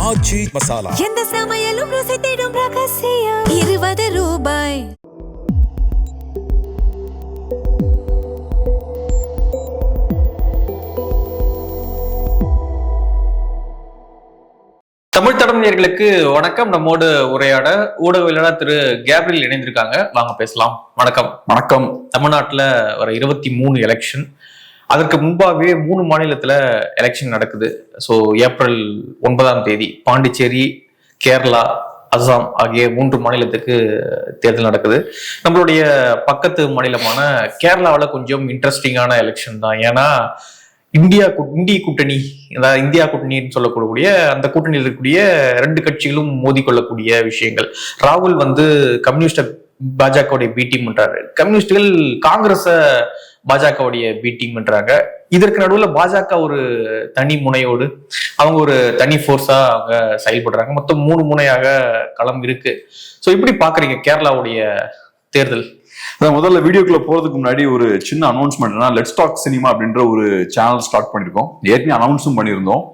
ஆச்சி மசாலா. எந்த சமையலும் ருசி தேடும் ரகசியம். 20 ரூபாய். தமிழ் தடம் நேயர்களுக்கு வணக்கம். நம்மோடு உரையாட ஊடகவியலாளர் திரு கேப்ரியல் இணைந்திருக்காங்க. வாங்க பேசலாம். வணக்கம். வணக்கம். தமிழ்நாட்டுல வர 23 எலெக்ஷன், அதற்கு முன்பாகவே 3 மாநிலத்துல எலெக்ஷன் நடக்குது. ஸோ ஏப்ரல் 9ஆம் தேதி பாண்டிச்சேரி, கேரளா, அசாம் ஆகிய 3 மாநிலத்துக்கு தேர்தல் நடக்குது. நம்மளுடைய பக்கத்து மாநிலமான கேரளாவில் கொஞ்சம் இன்ட்ரெஸ்டிங்கான எலெக்ஷன் தான். ஏன்னா இந்திய கூட்டணி, அதாவது இந்தியா கூட்டணின்னு சொல்லக்கூடிய அந்த கூட்டணியில் இருக்கக்கூடிய 2 கட்சிகளும் மோதிக்கொள்ளக்கூடிய விஷயங்கள். ராகுல் கம்யூனிஸ்ட பாஜகவுடைய பி டீம் பண்றாரு, கம்யூனிஸ்டுகள் காங்கிரஸ பாஜகவுடைய பி டீம் பண்றாங்க. இதற்கு நடுவில் பாஜக ஒரு தனி முனையோடு அவங்க ஒரு தனி ஃபோர்ஸா அவங்க செயல்படுறாங்க. மொத்தம் 3 முனையாக களம் இருக்கு. ஸோ இப்படி பாக்குறீங்க கேரளாவுடைய தேர்தல்? முதல்ல வீடியோக்குள்ள போறதுக்கு முன்னாடி ஒரு சின்ன அனௌன்ஸ்மெண்ட்னா, லெட்ஸ் டாக் சினிமா அப்படின்ற ஒரு சேனல் ஸ்டார்ட் பண்ணிருக்கோம். ஏற்கனவே அனௌன்ஸும் பண்ணியிருந்தோம்.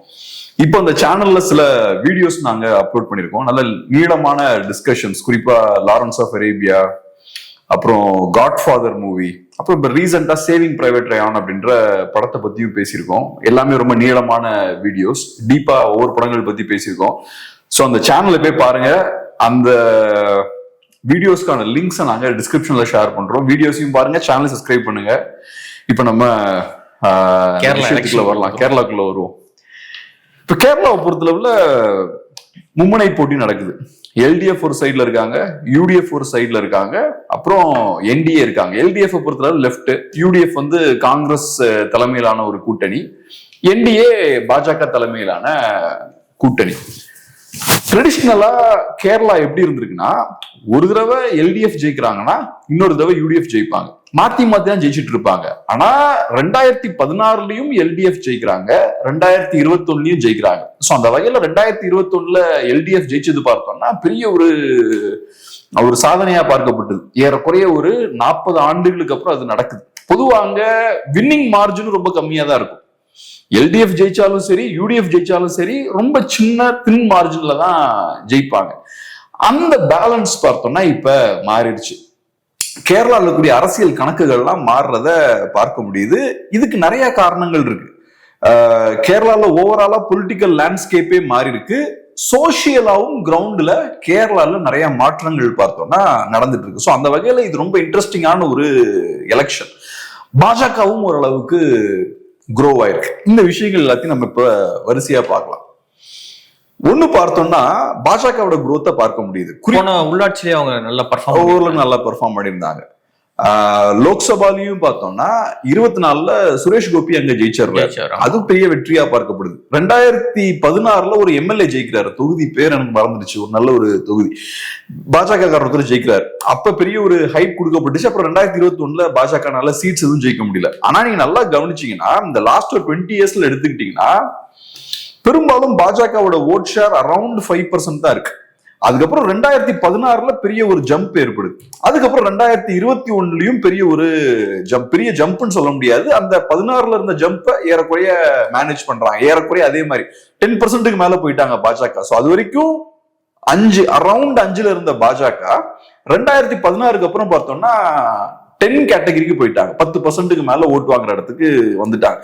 இப்போ அந்த சேனல்ல சில வீடியோஸ் நாங்க அப்லோட் பண்ணிருக்கோம். நல்ல நீளமான டிஸ்கஷன்ஸ், குறிப்பா லாரன்ஸ் ஆஃப் அரேபியா, அப்புறம் காட்ஃபாதர் மூவி, அப்புறம் இப்போ ரீசெண்டா சேவிங் பிரைவேட் ரயான் அப்படின்ற படத்தை பத்தியும் பேசியிருக்கோம். எல்லாமே ரொம்ப நீளமான வீடியோஸ், டீப்பா ஒவ்வொரு படங்கள் பத்தி பேசியிருக்கோம். ஸோ அந்த சேனல்ல போய் பாருங்க. அந்த வீடியோஸ்க்கான லிங்க்ஸை நாங்க டிஸ்கிரிப்ஷன்ல ஷேர் பண்றோம். வீடியோஸையும் பாருங்க, சேனலை சப்ஸ்கிரைப் பண்ணுங்க. இப்ப நம்ம வரலாம், கேரளாக்குள்ள வருவோம். இப்ப கேரளாவை பொறுத்தளவுல மும்முனை போட்டி நடக்குது. எல்டிஎஃப் ஒரு சைட்ல இருக்காங்க, யூடிஎஃப் ஒரு சைட்ல இருக்காங்க, அப்புறம் என்டிஏ இருக்காங்க. எல்டிஎஃப் பொறுத்தளவு லெப்ட், யூடிஎஃப் காங்கிரஸ் தலைமையிலான ஒரு கூட்டணி, என்டிஏ பாஜக தலைமையிலான கூட்டணி. ட்ரெடிஷ்னலா கேரளா எப்படி இருந்திருக்குன்னா, ஒரு தடவை எல்டிஎஃப் ஜெயிக்கிறாங்கன்னா இன்னொரு தடவை யூடிஎஃப் ஜெயிப்பாங்க, மாத்தி மாத்தி தான் ஜெயிச்சுட்டு இருப்பாங்க. ஆனா 2016லயும் எல்டிஎஃப் ஜெயிக்கிறாங்க, 2021லயும் ஜெயிக்கிறாங்க. சோ அந்த வகையில 2021ல எல்டிஎஃப் ஜெயிச்சது பார்த்தோம்னா பெரிய ஒரு சாதனையா பார்க்கப்பட்டது. ஏறக்குறைய ஒரு 40 ஆண்டுகளுக்கு அப்புறம் அது நடக்குது. பொதுவா அங்க வின்னிங் மார்ஜின் ரொம்ப கம்மியா தான் இருக்கும். எல்டிஎஃப் ஜெயிச்சாலும் சரி, யூடிஎஃப் ஜெயிச்சாலும் சரி, ரொம்ப சின்ன தின் மார்ஜின்ல தான் ஜெயிப்பாங்க. அந்த பேலன்ஸ் பார்த்தோம்னா இப்ப மாறிடுச்சு. கேரளாவில் இருக்கக்கூடிய அரசியல் கணக்குகள்லாம் மாறுறத பார்க்க முடியுது. இதுக்கு நிறைய காரணங்கள் இருக்கு. கேரளால ஓவராலா பொலிட்டிக்கல் லேண்ட்ஸ்கேப்பே மாறி இருக்கு. சோசியலாவும் கிரவுண்ட்ல கேரளால நிறைய மாற்றங்கள் பார்த்தோம்னா நடந்துட்டு இருக்கு. ஸோ அந்த வகையில இது ரொம்ப இன்ட்ரெஸ்டிங்கான ஒரு எலெக்ஷன். பாஜகவும் ஓரளவுக்கு குரோ ஆயிருக்கு. இந்த விஷயங்கள் எல்லாத்தையும் நம்ம இப்ப வரிசையா பார்க்கலாம். ஒண்ணு பார்த்தோம்னா பாஜகவோட குரோத்தை பார்க்க முடியுது. உள்ளாட்சியிலே அவங்க நல்லா பெர்ஃபார்ம் பண்ணியிருந்தாங்க. லோக்சபாலையும் பார்த்தோம்னா 24ல சுரேஷ் கோபி அங்க ஜெயிச்சாரு. அது பெரிய வெற்றியா பார்க்கப்படுது. 2016ல ஒரு எம்எல்ஏ ஜெயிக்கிறாரு, தொகுதி பேர் எனக்கு மறந்துடுச்சு, ஒரு நல்ல ஒரு தொகுதி, பாஜக ஒருத்தர் ஜெயிக்கிறாரு. அப்ப பெரிய ஒரு ஹைப் கொடுக்கப்பட்டுச்சு. அப்புறம் 2021ல பாஜகனால சீட்ஸ் எதுவும் ஜெயிக்க முடியல. ஆனா நீங்க நல்லா கவனிச்சீங்கன்னா, இந்த லாஸ்ட் ஒரு 20 இயர்ஸ்ல எடுத்துக்கிட்டீங்கன்னா பெரும்பாலும் பாஜகவோட ஓட் ஷேர் அரௌண்ட் 5% தான் இருக்கு. அதுக்கப்புறம் 2016ல பெரிய ஒரு ஜம்ப் ஏற்படுது. அதுக்கப்புறம் 2021லயும் பெரிய ஜம்ப்னு சொல்ல முடியாது. அந்த 16ல இருந்த ஜம்ப ஏறக்குறைய மேனேஜ் பண்றாங்க. ஏறக்குறைய அதே மாதிரி 10%க்கு மேல போயிட்டாங்க பாஜக. சோ அது வரைக்கும் அரௌண்ட் 5ல இருந்த பாஜக 2016க்கு அப்புறம் பார்த்தோம்னா 10 கேட்டகரிக்கு போயிட்டாங்க. 10%க்கு மேல ஓட்டு வாங்குற இடத்துக்கு வந்துட்டாங்க.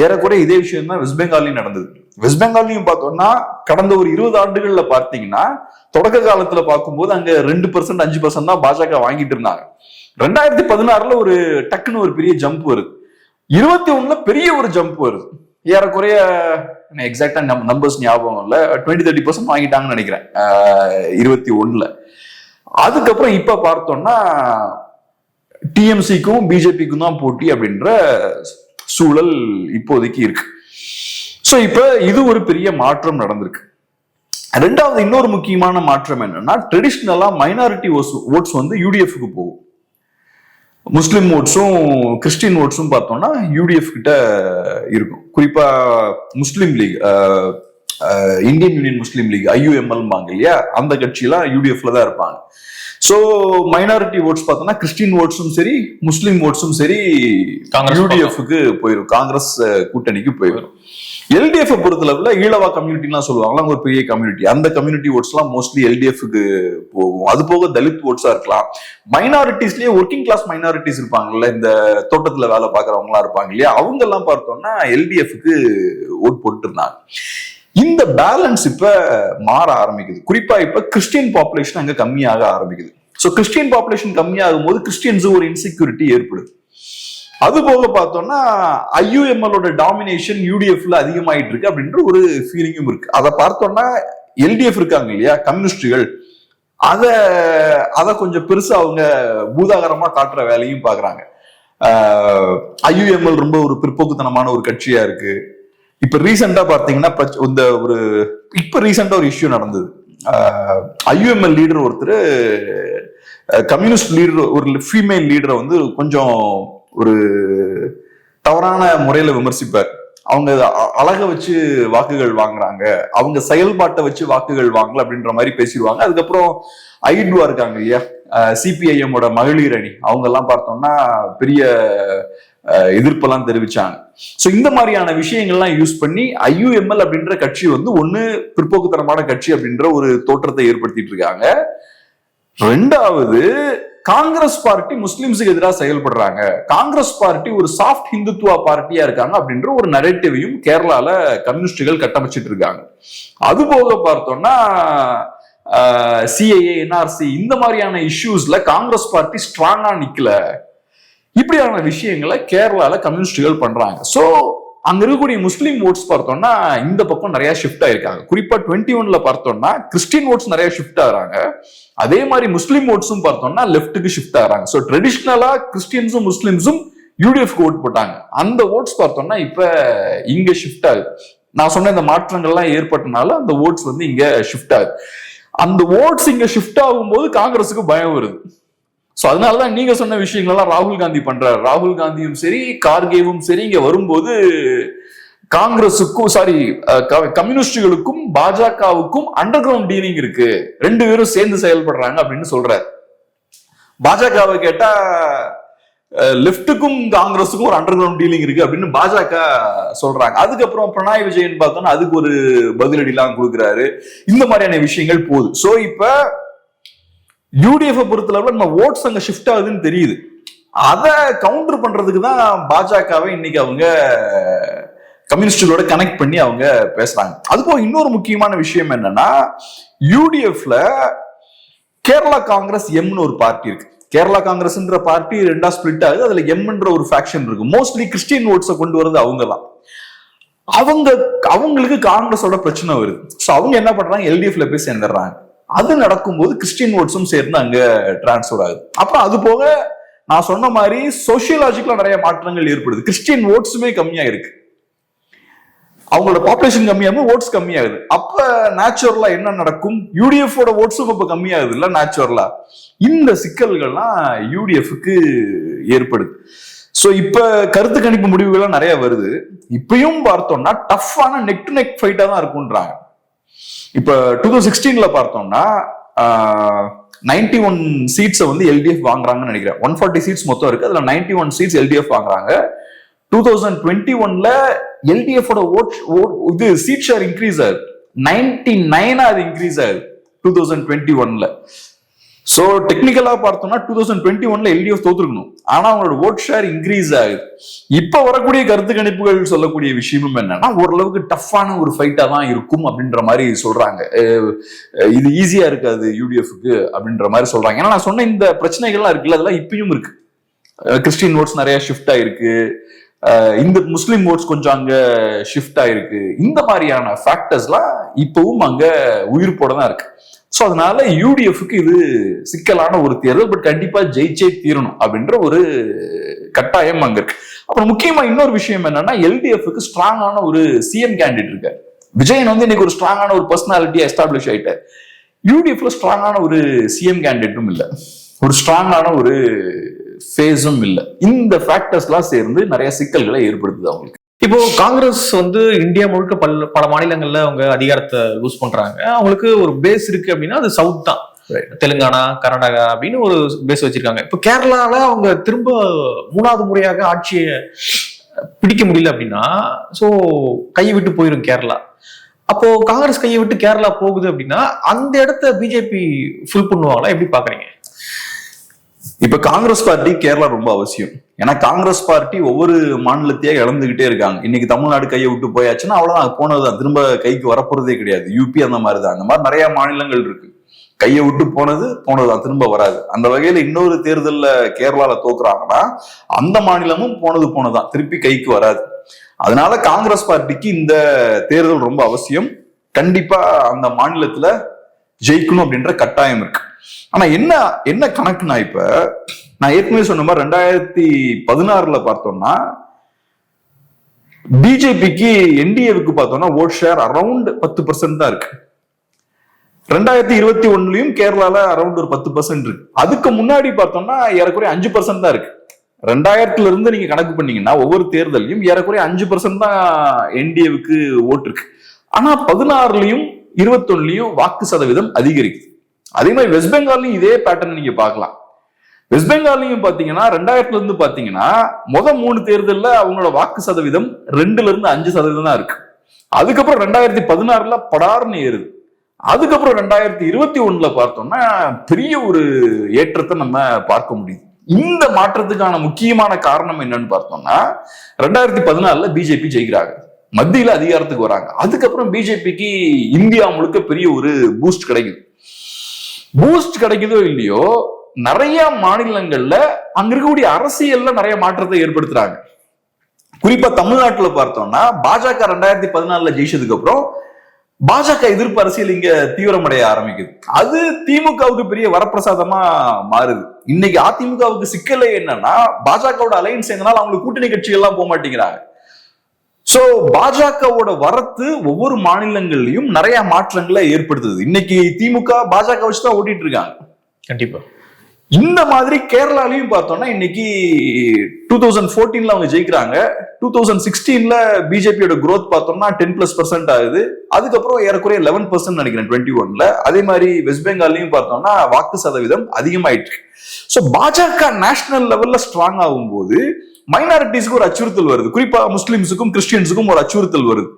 ஏறக்குறைய இதே விஷயம் தான் வெஸ்ட் பெங்காலையும் நடந்தது. வெஸ்ட் பெங்காலையும் பார்த்தோம்னா கடந்த ஒரு 20 ஆண்டுகள்ல பார்த்தீங்கன்னா, தொடக்க காலத்துல பார்க்கும்போது அங்க 2%, 5% தான் பாஜக வாங்கிட்டு இருந்தாங்க. 2016ல ஒரு டக்குன்னு ஒரு பெரிய ஜம்ப் வருது. 21ல பெரிய ஒரு ஜம்ப் வருது. ஏறக்குறைய எக்ஸாக்டா நம்பர்ஸ் ஞாபகம் இல்ல, 20-30% வாங்கிட்டாங்கன்னு நினைக்கிறேன் 21ல. அதுக்கப்புறம் இப்ப பார்த்தோம்னா டிஎம்சிக்கும் பிஜேபிக்கும் தான் போட்டி அப்படின்ற சூழல் இப்போதைக்கு இருக்கு. சோ இப்ப இது ஒரு பெரிய மாற்றம் நடந்திருக்கு. ரெண்டாவது இன்னொரு முக்கியமான மாற்றம் என்னன்னா, ட்ரெடிஷ்னலா மைனாரிட்டி ஓட்ஸ் யூடிஎஃப்க்கு போகும். முஸ்லிம் ஓட்ஸும் கிறிஸ்டின் ஓட்ஸும் பார்த்தோம்னா யூடிஎஃப் கிட்ட இருக்கும். குறிப்பா முஸ்லிம் லீக், இந்தியன் யூனியன் முஸ்லீம் லீக், IUML இல்லையா, அந்த கட்சியெல்லாம் யூடிஎஃப்ல தான் இருப்பாங்க. சோ மைனாரிட்டி ஓட்ஸ் பார்த்தோம்னா கிறிஸ்டின் ஓட்ஸும் சரி முஸ்லீம் ஓட்ஸும் சரி காங்கிரஸ் யூடிஎஃப்க்கு போயிடும், காங்கிரஸ் கூட்டணிக்கு போயிடும். எல்டிஎஃப் பொறுத்தளவுல ஈழவா கம்யூனிட்டி எல்லாம் சொல்லுவாங்க, ஒரு பெரிய கம்யூனிட்டி, அந்த கம்யூனிட்டி ஓட்ஸ் எல்லாம் மோஸ்ட்லி எல்டிஎஃப்க்கு போகும். அது போக தலித் ஓட்ஸா இருக்கலாம். மைனாரிட்டிஸ்லயே ஒர்க்கிங் கிளாஸ் மைனாரிட்டிஸ் இருப்பாங்கல்ல, இந்த தோட்டத்துல வேலை பார்க்கறவங்க எல்லாம் இருப்பாங்க இல்லையா, அவங்க எல்லாம் பார்த்தோம்னா எல்டிஎஃப்க்கு ஓட் போட்டு இருந்தாங்க. இந்த பேலன்ஸ் இப்ப மாற ஆரம்பிக்குது. குறிப்பா இப்ப கிறிஸ்டியன் பாப்புலேஷன் அங்க கம்மியாக ஆரம்பிக்குது. சோ கிறிஸ்டியன் பாப்புலேஷன் கம்மியாகும் போது கிறிஸ்டியன்ஸ் ஒரு இன்செக்யூரிட்டி ஏற்படுது. அது போக பார்த்தோம்னா ஐயுஎம்எல் டாமினேஷன் யூடிஎஃப்ல அதிகமாயிட்டு இருக்கு அப்படின்ற ஒரு ஃபீலிங்கும் இருக்கு. அதை பார்த்தோம்னா எல்டிஎஃப் இருக்காங்க இல்லையா கம்யூனிஸ்டுகள், அத கொஞ்சம் பெருசா அவங்க பூதாகரமா காட்டுற வேலையும் பாக்குறாங்க. ஐயுஎம்எல் ரொம்ப ஒரு பிற்போக்குத்தனமான ஒரு கட்சியா இருக்கு. இப்ப ரீசெண்டா பாத்தீங்கன்னா ரீசெண்டா ஒரு இஷ்யூ நடந்தது. ஐயுஎம்எல் லீடர் ஒருத்தர் கம்யூனிஸ்ட் லீடர் ஒரு ஃபீமேல் லீடரை வந்து கொஞ்சம் ஒரு தவறான முறையில விமர்சிப்பார். அவங்க அழக வச்சு வாக்குகள் வாங்குறாங்க, அவங்க செயல்பாட்டை வச்சு வாக்குகள் வாங்கல அப்படின்ற மாதிரி பேசிடுவாங்க. அதுக்கப்புறம் ஐடுவா இருக்காங்க இல்லையா சிபிஐஎம் மகளிர் அணி, அவங்க எல்லாம் பார்த்தோம்னா பெரிய எதிர்ப்பெல்லாம் தெரிவிச்சாங்க. சோ இந்த மாதிரியான விஷயங்கள்லாம் யூஸ் பண்ணி ஐயுஎம்எல் அப்படின்ற கட்சி வந்து ஒண்ணு பிற்போக்குத்தனமான கட்சி அப்படின்ற ஒரு தோற்றத்தை ஏற்படுத்திட்டு இருக்காங்க. ரெண்டாவது, காங்கிரஸ் பார்ட்டி முஸ்லிம்ஸுக்கு எதிராக செயல்படுறாங்க, காங்கிரஸ் பார்ட்டி ஒரு சாஃப்ட் ஹிந்துத்துவா பார்ட்டியா இருக்காங்க அப்படின்ற ஒரு நரேட்டிவையும் கேரளால கம்யூனிஸ்டுகள் கட்டமைச்சிட்டு இருக்காங்க. அது போக பார்த்தோம்னா சிஏஏ என்ஆர்சி இந்த மாதிரியான இஷ்யூஸ்ல காங்கிரஸ் பார்ட்டி ஸ்ட்ராங்கா நிக்கல. இப்படியான விஷயங்களை கேரளால கம்யூனிஸ்டுகள் பண்றாங்க. சோ அங்க இருக்கக்கூடிய முஸ்லீம் ஓட்ஸ் பார்த்தோம்னா இந்த பக்கம் நிறைய ஷிஃப்ட் ஆயிருக்காங்க. குறிப்பா 21ல பார்த்தோம்னா கிறிஸ்டின் ஓட்ஸ் நிறைய ஷிஃப்ட் ஆகுறாங்க. அதே மாதிரி முஸ்லீம் ஓட்ஸும் பார்த்தோம்னா லெஃப்ட்டுக்கு ஷிஃப்ட் ஆகுறாங்க. சோ ட்ரெடிஷ்னலா கிறிஸ்டியன்ஸும் முஸ்லிம்ஸும் யூடிஎஃப்க்கு ஓட் போட்டாங்க. அந்த ஓட்ஸ் பார்த்தோம்னா இப்ப இங்க ஷிஃப்ட் ஆகுது. நான் சொன்ன இந்த மாற்றங்கள்லாம் ஏற்பட்டனால அந்த ஓட்ஸ் வந்து இங்க ஷிஃப்ட் ஆகுது. அந்த ஓட்ஸ் இங்க ஷிஃப்ட் ஆகும்போது காங்கிரஸுக்கு பயம் வருது. சோ அதனாலதான் நீங்க சொன்ன விஷயங்கள்லாம் ராகுல் காந்தி பண்றாரு. ராகுல் காந்தியும் சரி கார்கேவும் சரி இங்க வரும்போது காங்கிரஸுக்கும் கம்யூனிஸ்டுகளுக்கும் பாஜகவுக்கும் அண்டர் கிரவுண்ட் டீலிங் இருக்கு, ரெண்டு பேரும் சேர்ந்து செயல்படுறாங்க அப்படின்னு சொல்றாரு. பாஜகவை கேட்டா லெப்டுக்கும் காங்கிரஸுக்கும் ஒரு அண்டர் கிரவுண்ட் டீலிங் இருக்கு அப்படின்னு பாஜக சொல்றாங்க. அதுக்கப்புறம் பினராயி விஜயன் பார்த்தோம்னா அதுக்கு ஒரு பதிலடி எல்லாம் கொடுக்குறாரு. இந்த மாதிரியான விஷயங்கள் போகுது. சோ இப்ப யூடிஎஃப் பொறுத்தளவுல நம்ம ஓட்ஸ் அங்க ஷிஃப்ட் ஆகுதுன்னு தெரியுது. அதை கவுண்டர் பண்றதுக்கு தான் பாஜகவை இன்னைக்கு அவங்க கம்யூனிஸ்டுகளோட கனெக்ட் பண்ணி அவங்க பேசுறாங்க. அதுபோக இன்னொரு முக்கியமான விஷயம் என்னன்னா, யூடிஎஃப்ல கேரளா காங்கிரஸ் எம்னு ஒரு பார்ட்டி இருக்கு. கேரளா காங்கிரஸ்ன்ற பார்ட்டி ரெண்டா ஸ்பிளிட் ஆகுது. அதுல எம்ன்ற ஒரு ஃபேக்ஷன் இருக்கு. மோஸ்ட்லி கிறிஸ்டியன் ஓட்ஸை கொண்டு வரது அவங்க தான். அவங்களுக்கு காங்கிரஸோட பிரச்சனை வருது. சோ அவங்க என்ன பண்றாங்க, எல்டிஎஃப்ல போய் சேர்ந்துடுறாங்க. அது நடக்கும்போது கிறிஸ்டியன் ஓட்ஸும் சேர்ந்து அங்க டிரான்ஸ்பர் ஆகுது. அப்புறம் அது போக நான் சொன்ன மாதிரி சோசியலாஜிக்கலா நிறைய மாற்றங்கள் ஏற்படுது. கிறிஸ்டியன் ஓட்ஸுமே கம்மியா இருக்கு, அவங்களோட பாப்புலேஷன் கம்மியாகும், ஓட்ஸ் கம்மியாகுது. அப்ப நேச்சுரலா என்ன நடக்கும், யூடிஎஃப் ஓட்ஸும் இப்ப கம்மியாகுது இல்ல நேச்சுரலா. இந்த சிக்கல்கள்லாம் யூடிஎஃப்க்கு ஏற்படுது. சோ இப்ப கருத்து கணிப்பு முடிவுகள் நிறைய வருது. இப்பயும் பார்த்தோம்னா டஃப்பான நெக் டு நெக் ஃபைட்டா தான் இருக்குன்றாங்க. இப்ப 2016ல பார்த்தோம்னா 91 சீட்ஸை வந்து எல்டிஎஃப் வாங்குறாங்கன்னு நினைக்கிறேன். 140 சீட்ஸ் மொத்தம் இருக்கு, அதுல 91 சீட்ஸ் எல்டிஎஃப் வாங்குறாங்க. 2021ல எல்டிஎஃப் இது சீட் ஷேர் இன்க்ரீஸ் ஆகுது, 99 அது இன்க்ரீஸ் ஆகுது 2021ல. சோ டெக்னிக்கலா பார்த்தோம்னா 2021ல எல்டிஎஃப் தோத்துருக்கணும், ஆனா அவங்களோட ஓட் ஷேர் இன்க்ரீஸ் ஆகுது. இப்ப வரக்கூடிய கருத்து கணிப்புகள் சொல்லக்கூடிய விஷயமும் என்னன்னா, ஓரளவுக்கு டஃப்பான ஒரு ஃபைட்டா தான் இருக்கும் அப்படின்ற மாதிரி சொல்றாங்க. இது ஈஸியா இருக்காது யூடிஎஃப்க்கு அப்படின்ற மாதிரி சொல்றாங்க. ஏன்னா நான் சொன்ன இந்த பிரச்சனைகள்லாம் இருக்குல்ல, அதெல்லாம் இப்பயும் இருக்கு. கிறிஸ்டின் ஓட்ஸ் நிறைய ஷிஃப்ட் ஆயிருக்கு, இந்த முஸ்லிம் ஓட்ஸ் கொஞ்சம் அங்க ஷிஃப்ட் ஆயிருக்கு. இந்த மாதிரியான ஃபேக்டர்ஸ்லாம் இப்பவும் அங்க உயிர்ப்போட தான் இருக்கு. சோ அதனால யூடிஎஃப்க்கு இது சிக்கலான ஒரு தேர்தல். பட் கண்டிப்பா ஜெயிச்சே தீரணும் அப்படின்ற ஒரு கட்டாயம் அங்க இருக்கு. அப்புறம் முக்கியமா இன்னொரு விஷயம் என்னன்னா, எல்டிஎஃப்க்கு ஸ்ட்ராங்கான ஒரு சிஎம் கேண்டிடேட் இருக்காரு. விஜயன் வந்து இன்னைக்கு ஒரு ஸ்ட்ராங்கான ஒரு பர்சனாலிட்டியா எஸ்டாப்ளிஷ் ஆயிட்டார். யூடிஎஃப்ல ஸ்ட்ராங்கான ஒரு சிஎம் கேண்டிடேட்டும் இல்ல, ஒரு ஸ்ட்ராங்கான ஒரு ஃபேஸும் இல்ல. இந்த ஃபேக்டர்ஸ் எல்லாம் சேர்ந்து நிறைய சிக்கல்களை ஏற்படுத்துது அவங்களுக்கு. இப்போ காங்கிரஸ் வந்து இந்தியா முழுக்க பல மாநிலங்கள்ல அவங்க அதிகாரத்தை லூஸ் பண்றாங்க. அவங்களுக்கு ஒரு பேஸ் இருக்கு அப்படின்னா அது சவுத் தான். தெலுங்கானா, கர்நாடகா அப்படின்னு ஒரு பேஸ் வச்சிருக்காங்க. இப்ப கேரளால அவங்க திரும்ப 3வது முறையாக ஆட்சியை பிடிக்க முடியல அப்படின்னா சோ கையை விட்டு போயிடும் கேரளா. அப்போ காங்கிரஸ் கையை விட்டு கேரளா போகுது அப்படின்னா அந்த இடத்த பிஜேபி ஃபுல் பண்ணுவாங்களா, எப்படி பாக்குறீங்க? இப்ப காங்கிரஸ் பார்ட்டி கேரளா ரொம்ப அவசியம். ஏன்னா காங்கிரஸ் பார்ட்டி ஒவ்வொரு மாநிலத்தையே இழந்துகிட்டே இருக்காங்க. இன்னைக்கு தமிழ்நாடு கையை விட்டு போயாச்சுன்னா அவ்வளவுதான், போனதுதான், திரும்ப கைக்கு வரப்போறதே கிடையாது. யூபி அந்த மாதிரிதான், அந்த மாதிரி நிறைய மாநிலங்கள் இருக்கு. கையை விட்டு போனதுதான், திரும்ப வராது. அந்த வகையில இன்னொரு தேர்தல்ல கேரளால தோக்குறாங்கன்னா அந்த மாநிலமும் போனதுதான், திருப்பி கைக்கு வராது. அதனால காங்கிரஸ் பார்ட்டிக்கு இந்த தேர்தல் ரொம்ப அவசியம். கண்டிப்பா அந்த மாநிலத்துல ஜெயிக்கணும் அப்படின்ற கட்டாயம் இருக்கு. ஆனா என்ன கணக்குனா, இப்ப நான் ஏற்கனவே சொன்ன மாதிரி 2016 பார்த்தோம்னா பிஜேபிக்கு என்டிஏவுக்கு பார்த்தோம்னா ஓட் ஷேர் அரௌண்ட் 10% தான் இருக்கு. 2021 கேரளால அரௌண்ட் ஒரு 10% இருக்கு. அதுக்கு முன்னாடி பார்த்தோம்னா ஏறக்குறைய 5% தான் இருக்கு. 2000 இருந்து நீங்க கணக்கு பண்ணீங்கன்னா ஒவ்வொரு தேர்தலையும் ஏறக்குறைய 5% தான் என்டிஏவுக்கு ஓட்டு இருக்கு. ஆனா 16லயும் 21லயும் வாக்கு சதவீதம் அதிகரிக்குது. அதே மாதிரி வெஸ்ட் பெங்கால்லையும் இதே பேட்டர்ன் நீங்க பார்க்கலாம். வெஸ்ட் பெங்கால்லையும் பாத்தீங்கன்னா 2000 இருந்து பாத்தீங்கன்னா 3 தேர்தல்ல அவங்களோட வாக்கு சதவீதம் 2-5% தான் இருக்கு. அதுக்கப்புறம் 2016 படார்னு ஏறுது. அதுக்கப்புறம் 2021 பார்த்தோம்னா பெரிய ஒரு ஏற்றத்தை நம்ம பார்க்க முடியுது. இந்த மாற்றத்துக்கான முக்கியமான காரணம் என்னன்னு பார்த்தோம்னா 2014 பிஜேபி ஜெயிக்கிறாங்க, மத்தியில அதிகாரத்துக்கு வராங்க. அதுக்கப்புறம் பிஜேபிக்கு இந்தியா முழுக்க பெரிய ஒரு பூஸ்ட் கிடைக்குது. பூஸ்ட் கிடைக்குதோ இல்லையோ, நிறைய மாநிலங்கள்ல அங்க இருக்கக்கூடிய அரசியல்ல நிறைய மாற்றத்தை ஏற்படுத்துறாங்க. குறிப்பா தமிழ்நாட்டுல பார்த்தோம்னா பாஜக 2014 ஜெயிச்சதுக்கு அப்புறம் பாஜக எதிர்ப்பு அரசியல் இங்க தீவிரமடைய ஆரம்பிக்குது. அது திமுகவுக்கு பெரிய வரப்பிரசாதமா மாறுது. இன்னைக்கு அதிமுகவுக்கு சிக்கலே என்னன்னா பாஜகவோட அலையன்ஸ் எங்கனால அவங்களுக்கு கூட்டணி கட்சிகள் எல்லாம் போக மாட்டேங்கிறாங்க. சோ பாஜகவோட வரத்து ஒவ்வொரு மாநிலங்கள்லயும் நிறைய மாற்றங்களை ஏற்படுத்துது. இன்னைக்கு திமுக பாஜக வச்சுதான் ஓட்டிட்டு இருக்காங்க. கண்டிப்பா இந்த மாதிரி கேரளாலையும் பார்த்தோம்னா இன்னைக்கு 2014 அவங்க ஜெயிக்கிறாங்க. 2016 பிஜேபியோட growth பார்த்தோம்னா 10+% ஆகுது. அதுக்கப்புறம் ஏறக்குறைய 11% நினைக்கிறேன் 21. அதே மாதிரி வெஸ்ட் பெங்கால்லையும் பார்த்தோம்னா வாக்கு சதவீதம் அதிகமாயிட்டு. சோ பாஜக நேஷனல் லெவல்ல ஸ்ட்ராங் ஆகும் போது மைனாரிட்டிஸ்க்கு ஒரு அச்சுறுத்தல் வருது. குறிப்பா முஸ்லிம்ஸுக்கும் கிறிஸ்டியன்ஸுக்கும் ஒரு அச்சுறுத்தல் வருது.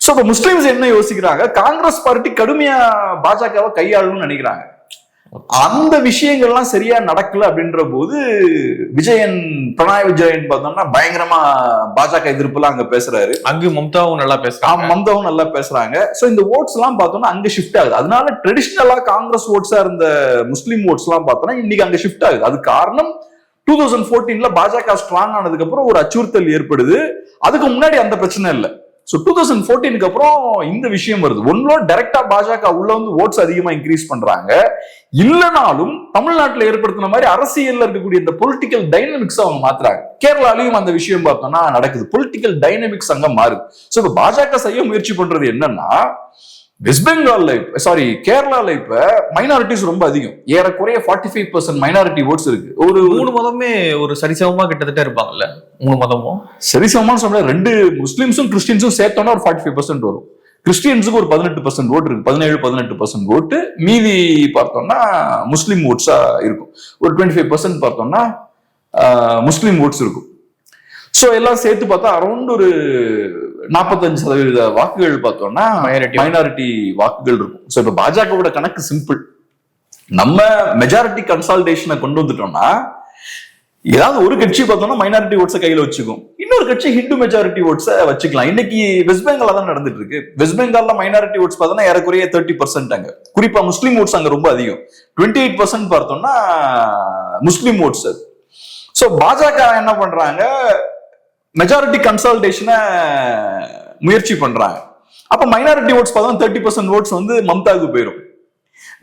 சோ இப்ப முஸ்லிம்ஸ் என்ன யோசிக்கிறாங்க, காங்கிரஸ் பார்ட்டி கடுமையா பாஜகவை கையாளணும்னு நினைக்கிறாங்க. அந்த விஷயங்கள்லாம் சரியா நடக்கல அப்படின்ற போது பினராயி விஜயன் பார்த்தோம்னா பயங்கரமா பாஜக எதிர்ப்புலாம் அங்க பேசுறாரு. அங்கு மம்தாவும் நல்லா பேசுறாங்க. சோ இந்த ஓட்ஸ் எல்லாம் பார்த்தோம்னா அங்க ஷிஃப்ட் ஆகுது. அதனால ட்ரெடிஷனலா காங்கிரஸ் ஓட்ஸா இருந்த முஸ்லீம் ஓட்ஸ் எல்லாம் பார்த்தோம்னா இன்னைக்கு அங்க ஷிஃப்ட் ஆகுது. அது காரணம் 2014 பாஜக ஸ்ட்ராங் ஆனதுக்கு அப்புறம் ஒரு அச்சுறுத்தல் ஏற்படுது. அதுக்கு முன்னாடி அந்த பிரச்சனை இல்லை. சோ 2014 அப்புறம் இந்த விஷயம் வருது. ஒன்னோட டைரக்டா பாஜக உள்ள வந்து ஓட்ஸ் அதிகமா இன்க்ரீஸ் பண்றாங்க. இல்லனாலும் தமிழ்நாட்டில் ஏற்படுத்தின மாதிரி அரசியல்ல இருக்கக்கூடிய இந்த பொலிட்டிக்கல் டைனமிக்ஸ் அவங்க மாத்துறாங்க. கேரளாலையும் அந்த விஷயம் பார்த்தோம்னா நடக்குது. பொலிட்டிக்கல் டைனமிக்ஸ் அங்க மாறுது. சோ இப்ப பாஜக செய்ய முயற்சி பண்றது என்னன்னா, வெஸ்ட் பெங்கால்ல கேரளால இப்ப மைனாரிட்டிஸ் ரொம்ப அதிகம். ஏறக்குறைய 45% மைனாரிட்டி ஓட்ஸ் இருக்கு. ஒரு 3 மதமே ஒரு சரிசமமா கிட்டத்தட்ட இருப்பாங்கல்ல. 3 மதமும் சரிசமமா சொல்ல 2 முஸ்லிம்ஸும் கிறிஸ்டியன்ஸும் சேர்த்தோம்னா ஒரு 45% வரும். கிறிஸ்டியன்ஸுக்கு ஒரு 18% ஓட்டு இருக்கு. 17-18% ஓட்டு. மீதி பார்த்தோம்னா முஸ்லீம் ஓட்ஸா இருக்கும். ஒரு 25% பார்த்தோம்னா முஸ்லீம் ஓட்ஸ் இருக்கும். சோ எல்லாம் சேர்த்து பார்த்தா அரௌண்ட் ஒரு 45% வாக்குகள் பார்த்தோம்னா மைனாரிட்டி வாக்குகள் இருக்கும். சோ இப்ப பாஜகவோட கணக்கு சிம்பிள். நம்ம மெஜாரிட்டி கன்சால்டேஷனை கொண்டு வந்துட்டோம்னா ஏதாவது ஒரு கட்சி பார்த்தோம்னா மைனாரிட்டி ஓட்ஸை கையில வச்சுக்கும், இன்னொரு கட்சி ஹிந்து மெஜாரிட்டி ஓட்ஸை வச்சுக்கலாம். இன்னைக்கு வெஸ்ட் பெங்கால் தான் நடந்துட்டு இருக்கு. வெஸ்ட் பெங்கால்ல மைனாரிட்டி ஓட்ஸ் பார்த்தோம்னா ஏறக்குறைய 30% அங்க. குறிப்பா முஸ்லீம் ஓட்ஸ் அங்க ரொம்ப அதிகம். 28% பார்த்தோம்னா முஸ்லீம் ஓட்ஸ். சோ பாஜக என்ன பண்றாங்க, மெஜாரிட்டி கன்சால்டேஷனை முயற்சி பண்றாங்க. அப்ப மைனாரிட்டி ஓட்ஸ் பார்த்தா 30% ஓட்ஸ் வந்து மம்தாவுக்கு போயிடும்.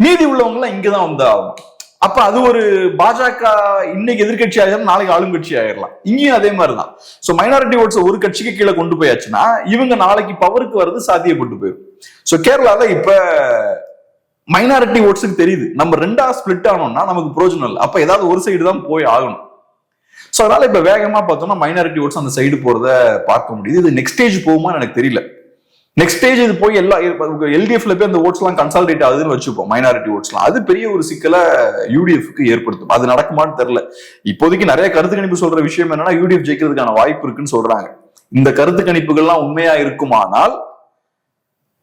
மீதி உள்ளவங்க எல்லாம் இங்கதான் வந்து ஆகும். அப்ப அது ஒரு பாஜக இன்னைக்கு எதிர்கட்சி ஆயிரம், நாளைக்கு ஆளுங்கட்சி ஆயிரலாம். இங்கேயும் அதே மாதிரிதான். சோ மைனாரிட்டி ஓட்ஸ் ஒரு கட்சிக்கு கீழே கொண்டு போயாச்சுன்னா இவங்க நாளைக்கு பவருக்கு வர்றது சாத்தியப்பட்டு போயிடும். சோ கேரளால இப்ப மைனாரிட்டி ஓட்ஸுக்கு தெரியுது, நம்ம 2ஆ ஸ்பிளிட் ஆனோம்னா நமக்கு பிரோஜனம் இல்லை. அப்ப ஏதாவது ஒரு சைடு தான் போய் ஆகணும். சோ அதனால இப்ப வேகமா பார்த்தோம்னா மைனாரிட்டி ஓட்ஸ் அந்த சைடு போறத பார்க்க முடியுது. இது நெக்ஸ்ட் ஸ்டேஜ் போகுமான்னு எனக்கு தெரியல. நெக்ஸ்ட் ஸ்டேஜ் இது போய் எல்லா எல்டிஎஃப்ல போய் அந்த ஓட்ஸ் எல்லாம் கன்சாலிடேட் ஆகுதுன்னு வச்சுப்போம், மைனாரிட்டி ஓட்ஸ்லாம். அது பெரிய ஒரு சிக்கலை யூடிஎஃப்க்கு ஏற்படுத்தும். அது நடக்குமான்னு தெரியல. இப்போதைக்கு நிறைய கருத்து கணிப்பு சொல்ற விஷயம் என்னன்னா யூடிஎஃப் ஜெயிக்கிறதுக்கான வாய்ப்பு இருக்குன்னு சொல்றாங்க. இந்த கருத்து கணிப்புகள்லாம் உண்மையா இருக்குமானால்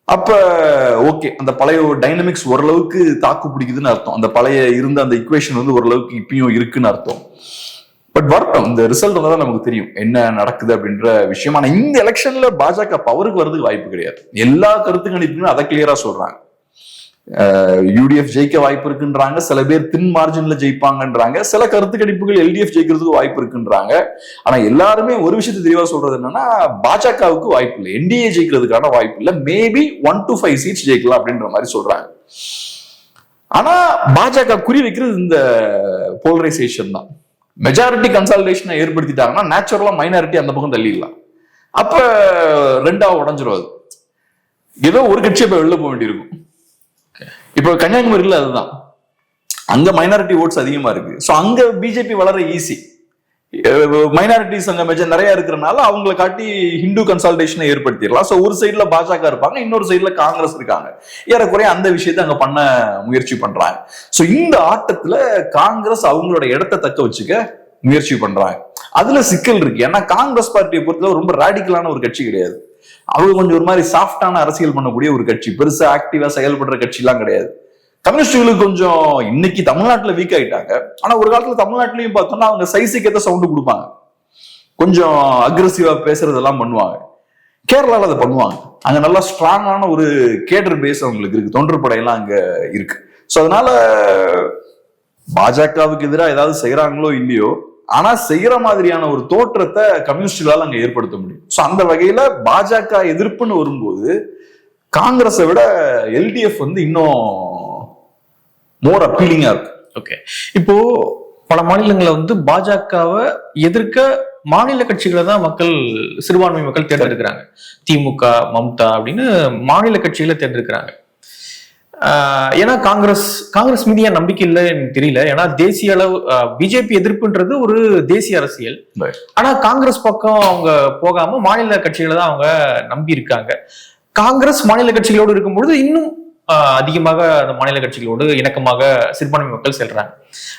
அப்ப ஓகே, அந்த பழைய டைனமிக்ஸ் ஓரளவுக்கு தாக்கு பிடிக்குதுன்னு அர்த்தம். அந்த பழைய இருந்த அந்த இக்குவேஷன் வந்து ஓரளவுக்கு இப்பயும் இருக்குன்னு அர்த்தம். பட் வரட்டும், இந்த ரிசல்ட் தான் நமக்கு தெரியும் என்ன நடக்குது அப்படின்ற விஷயம். ஆனா இந்த எலெக்ஷன்ல பாஜக பவருக்கு வர்றதுக்கு வாய்ப்பு கிடையாது. எல்லா கருத்து கணிப்புமே அதை கிளியரா சொல்றாங்க. யூடிஎஃப் ஜெயிக்க வாய்ப்பு இருக்குன்றாங்க, சில பேர் தின் மார்ஜின்ல ஜெயிப்பாங்கன்றாங்க, சில கருத்து கணிப்புகள் எல்டிஎஃப் ஜெயிக்கிறதுக்கு வாய்ப்பு இருக்குன்றாங்க. ஆனா எல்லாருமே ஒரு விஷயத்தை தெளிவா சொல்றது என்னன்னா பாஜகவுக்கு வாய்ப்பு இல்லை, என்டிஏ ஜெயிக்கிறதுக்கான வாய்ப்பு இல்லை. மேபி 1 to 5 சீட்ஸ் ஜெயிக்கலாம் அப்படின்ற மாதிரி சொல்றாங்க. ஆனா பாஜக குறி வைக்கிறது இந்த போலரைசேஷன் தான். மெஜாரிட்டி கன்சாலிடேஷனை ஏற்படுத்திட்டாங்கன்னா நேச்சுரலா மைனாரிட்டி அந்த பக்கம் தள்ளிடலாம். அப்ப ரெண்டா உடஞ்சிரும். ஏதோ ஒரு கட்சியை இப்ப வெளில போக வேண்டியிருக்கும். இப்ப கன்னியாகுமரியில அதுதான், அங்க மைனாரிட்டி ஓட்ஸ் அதிகமா இருக்கு. சோ அங்க பிஜேபி வளர ஈஸி. மைனாரிட்டிஸ் அங்க நிறைய இருக்கிறனால அவங்களை காட்டி ஹிந்து கன்சால்டேஷனை ஏற்படுத்திடலாம். சோ ஒரு சைட்ல பாஜக இருப்பாங்க, இன்னொரு சைட்ல காங்கிரஸ் இருக்காங்க. ஏறக்குறைய அந்த விஷயத்தை அங்க பண்ண முயற்சி பண்றாங்க. சோ இந்த ஆட்டத்துல காங்கிரஸ் அவங்களோட இடத்தை தக்க வச்சுக்க முயற்சி பண்றாங்க. அதுல சிக்கல் இருக்கு. ஏன்னா காங்கிரஸ் பார்ட்டியை பொறுத்தவரை ரொம்ப ராடிக்கலான ஒரு கட்சி கிடையாது. அவங்க கொஞ்சம் ஒரு மாதிரி சாஃப்டான அரசியல் பண்ணக்கூடிய ஒரு கட்சி, பெருசா ஆக்டிவா செயல்படுற கட்சி எல்லாம் கிடையாது. கம்யூனிஸ்டுகளுக்கு கொஞ்சம் இன்னைக்கு தமிழ்நாட்டுல வீக் ஆயிட்டாங்க. ஆனா ஒரு காலத்துல தமிழ்நாட்டிலையும் பார்த்தோம்னா அவங்க சைஸுக்கு ஏற்ற சவுண்டு கொடுப்பாங்க, கொஞ்சம் அக்ரெசிவா பேசுறதெல்லாம் பண்ணுவாங்க. கேரளால அதை பண்ணுவாங்க. அங்க நல்லா ஸ்ட்ராங்கான ஒரு கேடர் பேஸ் அவங்களுக்கு இருக்கு, தொண்டர் படையெல்லாம் அங்க இருக்கு. சோ அதனால பாஜகவுக்கு எதிராக ஏதாவது செய்யறாங்களோ இல்லையோ, ஆனா செய்யற மாதிரியான ஒரு தோற்றத்தை கம்யூனிஸ்டுகளால் அங்க ஏற்படுத்த முடியும். சோ அந்த வகையில பாஜக எதிர்ப்புன்னு வரும்போது காங்கிரஸை விட எல்டிஎஃப் வந்து இன்னும் மோர் அப்பீலிங்கா இருக்கு. ஓகே, இப்போ பல மாநிலங்களை வந்து பாஜகவை எதிர்க்க மாநில கட்சிகளை தான் மக்கள், சிறுபான்மை மக்கள் தேர்ந்தெடுக்கிறாங்க. திமுக, மம்தா அப்படின்னு மாநில கட்சிகளை தேர்ந்தெடுக்கிறாங்க. ஏன்னா காங்கிரஸ் மீது ஏன் நம்பிக்கை இல்லை எனக்கு தெரியல. ஏன்னா தேசிய அளவு பிஜேபி எதிர்ப்புன்றது ஒரு தேசிய அரசியல். ஆனா காங்கிரஸ் பக்கம் அவங்க போகாம மாநில கட்சிகளை தான் அவங்க நம்பி இருக்காங்க. காங்கிரஸ் மாநில கட்சிகளோடு இருக்கும்பொழுது இன்னும் அதிகமாக அந்த மாநில கட்சிகளோடு இணக்கமாக சிறுபான்மை மக்கள் செல்றாங்க.